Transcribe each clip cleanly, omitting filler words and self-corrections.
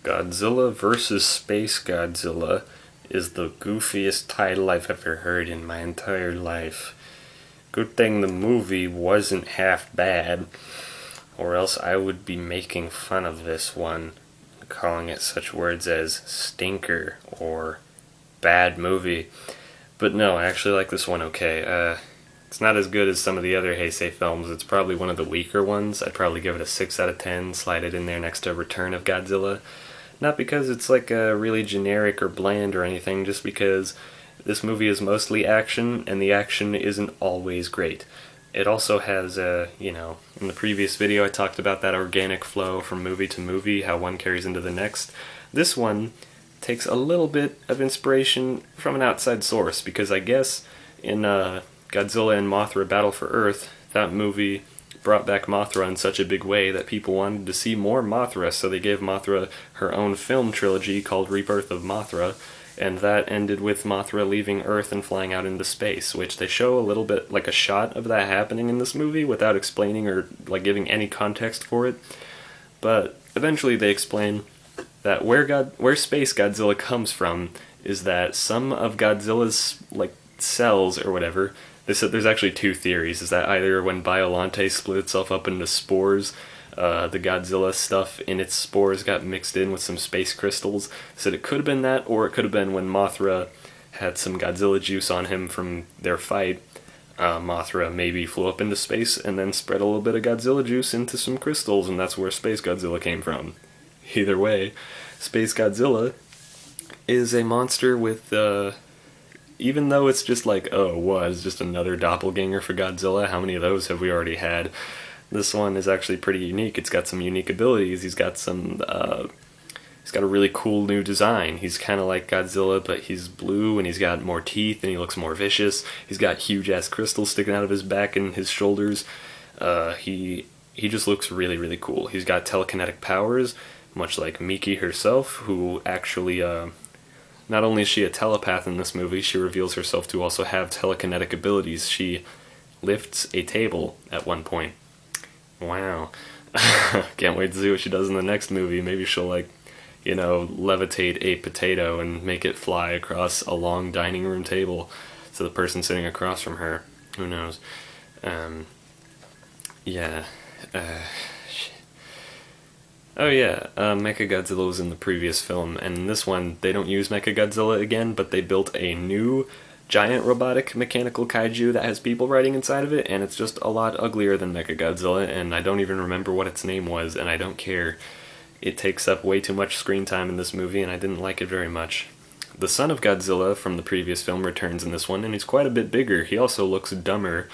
Godzilla vs. Spacegodzilla is the goofiest title I've ever heard in my entire life. Good thing the movie wasn't half bad, or else I would be making fun of this one, calling it such words as stinker or bad movie. But no, I actually like this one okay. It's not as good as some of the other Heisei films. It's probably one of the weaker ones. I'd probably give it a 6 out of 10, slide it in there next to Return of Godzilla. Not because it's like really generic or bland or anything, just because this movie is mostly action, and the action isn't always great. It also has, in the previous video I talked about that organic flow from movie to movie, how one carries into the next. This one takes a little bit of inspiration from an outside source, because I guess in Godzilla and Mothra Battle for Earth, that movie brought back Mothra in such a big way that people wanted to see more Mothra, so they gave Mothra her own film trilogy called Rebirth of Mothra, and that ended with Mothra leaving Earth and flying out into space, which they show a little bit like a shot of that happening in this movie without explaining or like giving any context for it. But eventually they explain that where Space Godzilla comes from is that some of Godzilla's like cells or whatever. There's actually two theories. Is that either when Biollante split itself up into spores, the Godzilla stuff in its spores got mixed in with some space crystals. Said it could have been that, or it could have been when Mothra had some Godzilla juice on him from their fight. Mothra maybe flew up into space and then spread a little bit of Godzilla juice into some crystals, and that's where Space Godzilla came from. Either way, Space Godzilla is a monster with even though it's just like, oh, what, it's just another doppelganger for Godzilla, how many of those have we already had? This one is actually pretty unique. It's got some unique abilities. He's got a really cool new design. He's kind of like Godzilla, but he's blue, and he's got more teeth, and he looks more vicious. He's got huge-ass crystals sticking out of his back and his shoulders. He just looks really, really cool. He's got telekinetic powers, much like Miki herself, who actually, not only is she a telepath in this movie, she reveals herself to also have telekinetic abilities. She lifts a table at one point. Wow. Can't wait to see what she does in the next movie. Maybe she'll, levitate a potato and make it fly across a long dining room table to the person sitting across from her. Who knows? Yeah. Oh yeah, Mechagodzilla was in the previous film, and in this one, they don't use Mechagodzilla again, but they built a new giant robotic mechanical kaiju that has people riding inside of it, and it's just a lot uglier than Mechagodzilla, and I don't even remember what its name was, and I don't care. It takes up way too much screen time in this movie, and I didn't like it very much. The son of Godzilla from the previous film returns in this one, and he's quite a bit bigger. He also looks dumber,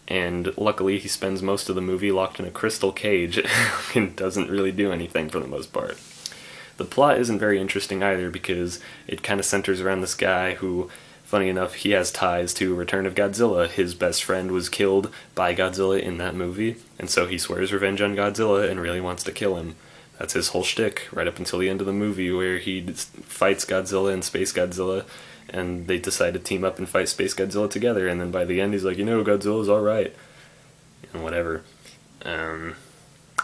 and luckily he spends most of the movie locked in a crystal cage and doesn't really do anything for the most part. The plot isn't very interesting either, because it kind of centers around this guy who, funny enough, he has ties to Return of Godzilla. His best friend was killed by Godzilla in that movie, and so he swears revenge on Godzilla and really wants to kill him. That's his whole shtick, right up until the end of the movie, where he fights Godzilla and Space Godzilla, and they decide to team up and fight Space Godzilla together, and then by the end he's like, Godzilla's alright, and whatever.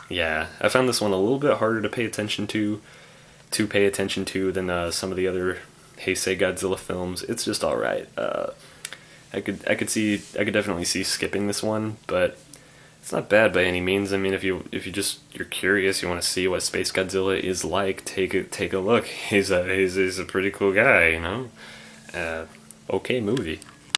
Yeah, I found this one a little bit harder to pay attention to than some of the other Heisei Godzilla films. It's just alright. I could definitely see skipping this one, but it's not bad by any means. I mean, if you're curious, you want to see what Space Godzilla is like, take a look. He's a pretty cool guy, Okay movie.